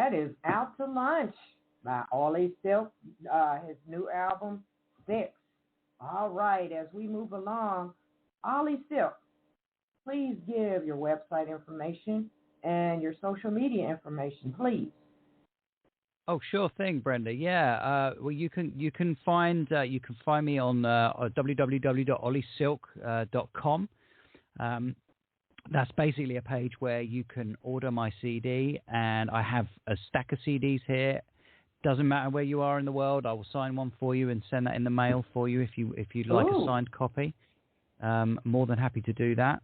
that is Out to Lunch by Oli Silk, his new album, 6. All right, as we move along, Oli Silk, please give your website information and your social media information, please. Oh, sure thing, Brenda. Yeah. Well, you can find me on www.olisilk.com. That's basically a page where you can order my CD, and I have a stack of CDs here. Doesn't matter where you are in the world, I will sign one for you and send that in the mail for you if you'd like a signed copy. More than happy to do that.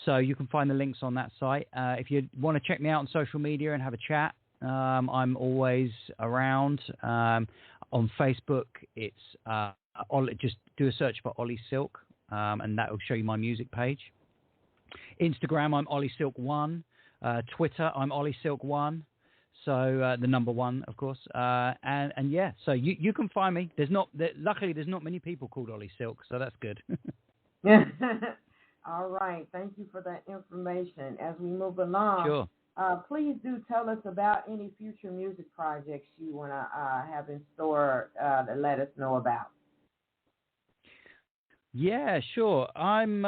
So you can find the links on that site. If you want to check me out on social media and have a chat, I'm always around. On Facebook, it's just do a search for Oli Silk, and that will show you my music page. Instagram, I'm Oli Silk 1. Twitter, I'm Oli Silk 1. So the number 1, of course. And yeah, so you can find me. Luckily, there's not many people called Oli Silk, so that's good. All right. Thank you for that information. As we move along, sure. Please do tell us about any future music projects you want to have in store to let us know about. Yeah, sure. I'm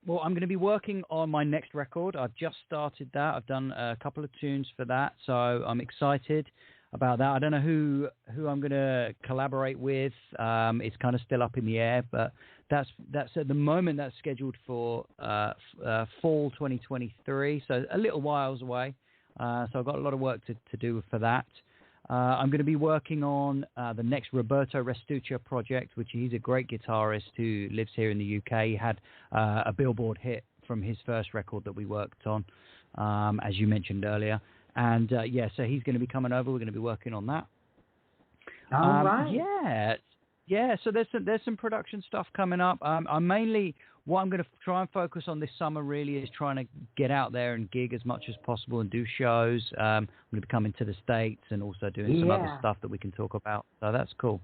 going to be working on my next record. I've just started that. I've done a couple of tunes for that, so I'm excited about that. I don't know who I'm going to collaborate with. It's kind of still up in the air, but that's at the moment that's scheduled for fall 2023, so a little whiles away. So I've got a lot of work to do for that. I'm going to be working on the next Roberto Restuccia project, which he's a great guitarist who lives here in the UK. He had a Billboard hit from his first record that we worked on, as you mentioned earlier. And yeah, so he's going to be coming over. We're going to be working on that. All right. Yeah. So there's some production stuff coming up. I'm mainly what I'm going to try and focus on this summer really is trying to get out there and gig as much as possible and do shows. I'm going to be coming to the States and also doing some other stuff that we can talk about. So that's cool.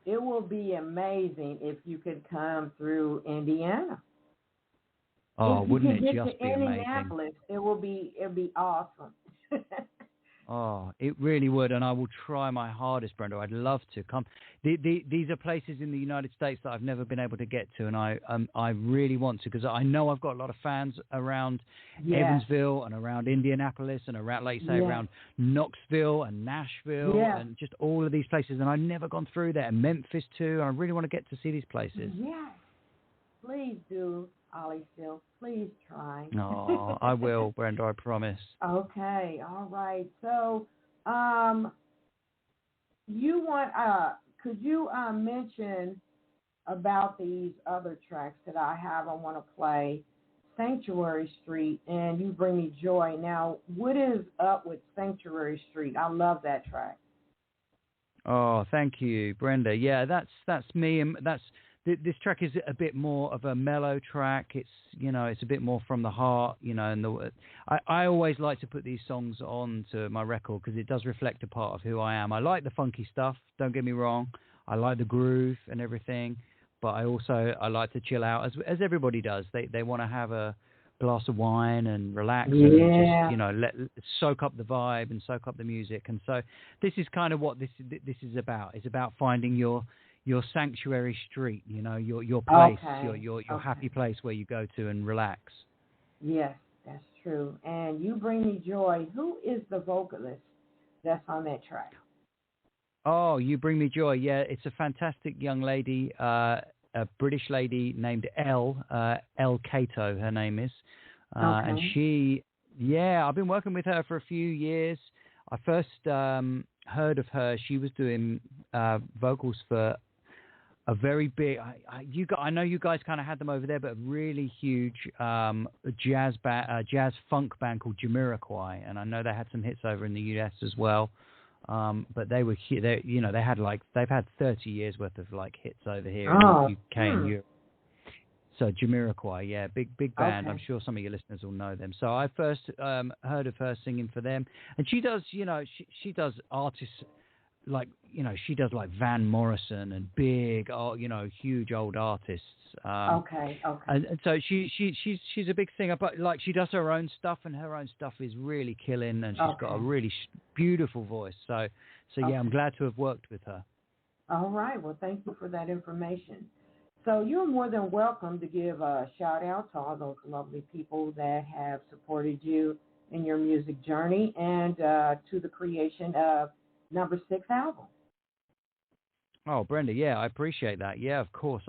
It will be amazing if you could come through Indiana. Oh, wouldn't it just be Indianapolis, amazing? It'll be awesome. Oh, it really would, and I will try my hardest, Brenda. I'd love to come. These are places in the United States that I've never been able to get to, and I really want to because I know I've got a lot of fans around Evansville and around Indianapolis and around, like you say, around Knoxville and Nashville and just all of these places, and I've never gone through there, and Memphis too. And I really want to get to see these places. Yes, please do, Oli Silk. Please try. Oh, I will, Brenda. I promise. Okay, all right. So, could you mention about these other tracks that I have? I want to play Sanctuary Street and You Bring Me Joy. Now, what is up with Sanctuary Street? I love that track. Oh, thank you, Brenda. Yeah, that's me, and this track is a bit more of a mellow track. It's it's a bit more from the heart, and I always like to put these songs on to my record because it does reflect a part of who I am. I like the funky stuff, don't get me wrong. I like the groove and everything, but I like to chill out as everybody does. They want to have a glass of wine and relax and just soak up the vibe and soak up the music. And so this is kind of what this is about. It's about finding your sanctuary street, your place, your happy place where you go to and relax. Yes, that's true. And You Bring Me Joy. Who is the vocalist that's on that track? Oh, You Bring Me Joy. Yeah, it's a fantastic young lady, a British lady named Elle Cato, her name is. And I've been working with her for a few years. I first heard of her. She was doing vocals for a very big, I know you guys kind of had them over there, but a really huge jazz funk band called Jamiroquai, and I know they had some hits over in the US as well. But they've had 30 years worth of hits over here in the UK and Europe. So Jamiroquai, big band. I'm sure some of your listeners will know them. So I first heard of her singing for them, and she does, she does artists like, you know, she does like Van Morrison and big, you know, huge old artists. Okay. And so she's a big singer, but like she does her own stuff, and her own stuff is really killing, and she's got a really beautiful voice. So yeah, I'm glad to have worked with her. All right. Well, thank you for that information. So you're more than welcome to give a shout out to all those lovely people that have supported you in your music journey and to the creation of number 6 album. Oh, Brenda, yeah, I appreciate that. Yeah, of course.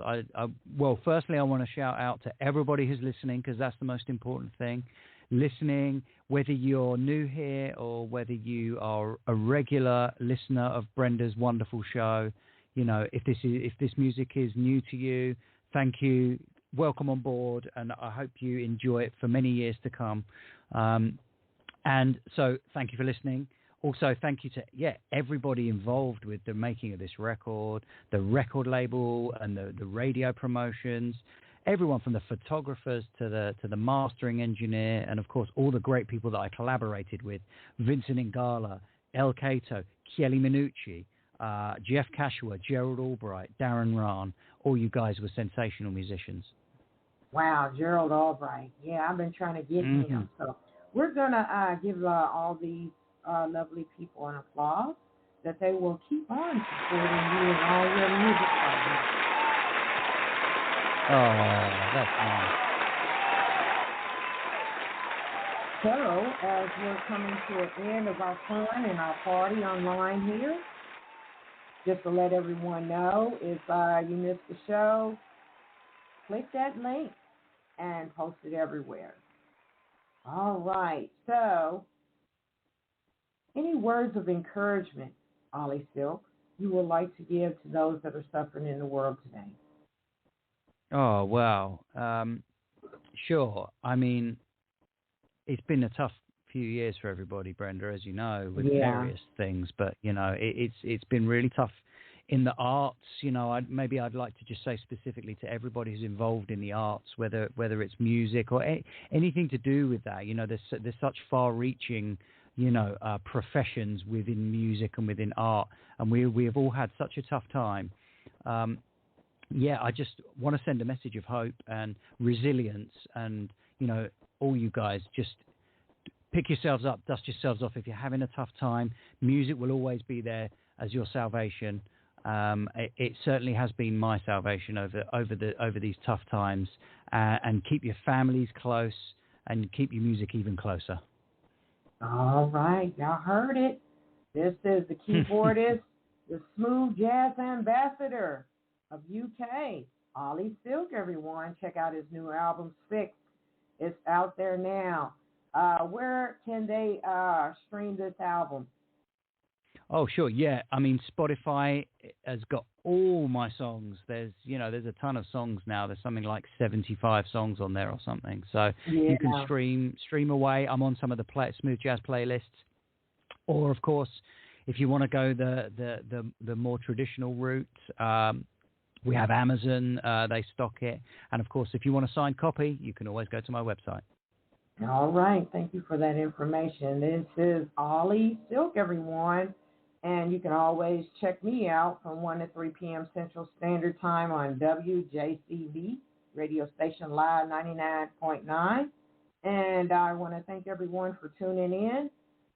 Well, firstly, I want to shout out to everybody who's listening, because that's the most important thing. Listening, whether you're new here or whether you are a regular listener of Brenda's wonderful show, you know, if this music is new to you, thank you. Welcome on board, and I hope you enjoy it for many years to come. And so thank you for listening. Also, thank you to everybody involved with the making of this record, the record label and the radio promotions, everyone from the photographers to the mastering engineer, and of course all the great people that I collaborated with: Vincent Ingala, El Cato, Chieli Minucci, Jeff Cashua, Gerald Albright, Darren Rahn. All you guys were sensational musicians. Wow, Gerald Albright. Yeah, I've been trying to get him. So we're gonna give all these lovely people an applause that they will keep on supporting you and all your music projects. Oh, that's nice. So, as we're coming to the end of our fun and our party online here, just to let everyone know, if you missed the show, click that link and post it everywhere. All right, so any words of encouragement, Oli Silk, you would like to give to those that are suffering in the world today? Oh, wow. Sure. I mean, it's been a tough few years for everybody, Brenda, as you know, with various things. But, you know, it's been really tough in the arts. You know, I'd like to just say specifically to everybody who's involved in the arts, whether it's music or anything to do with that. You know, there's such far-reaching, you know, professions within music and within art, and we have all had such a tough time. I just want to send a message of hope and resilience, and, you know, all you guys, just pick yourselves up, dust yourselves off. If you're having a tough time, music will always be there as your salvation. It certainly has been my salvation over these tough times, and keep your families close and keep your music even closer. All right, y'all heard it. This is the keyboardist, the smooth jazz ambassador of UK, Oli Silk, everyone. Check out his new album, 6. It's out there now. Where can they stream this album? Oh, sure. Yeah. I mean, Spotify has got all my songs. There's a ton of songs now. There's something like 75 songs on there or something. So you can stream away. I'm on some of the smooth jazz playlists. Or, of course, if you want to go the more traditional route, we have Amazon. They stock it. And, of course, if you want a signed copy, you can always go to my website. All right. Thank you for that information. This is Oli Silk, everyone. And you can always check me out from 1 to 3 p.m. Central Standard Time on WJCV, radio station Live 99.9. And I want to thank everyone for tuning in.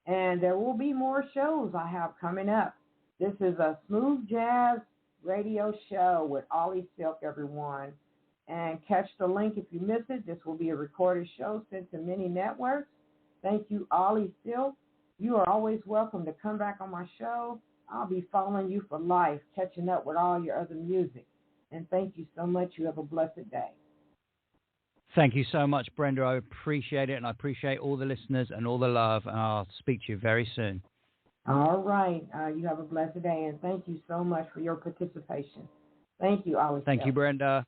And there will be more shows I have coming up. This is a smooth jazz radio show with Oli Silk, everyone. And catch the link if you miss it. This will be a recorded show sent to many networks. Thank you, Oli Silk. You are always welcome to come back on my show. I'll be following you for life, catching up with all your other music. And thank you so much. You have a blessed day. Thank you so much, Brenda. I appreciate it, and I appreciate all the listeners and all the love, and I'll speak to you very soon. All right. You have a blessed day, and thank you so much for your participation. Thank you, Oli. Thank you, Brenda.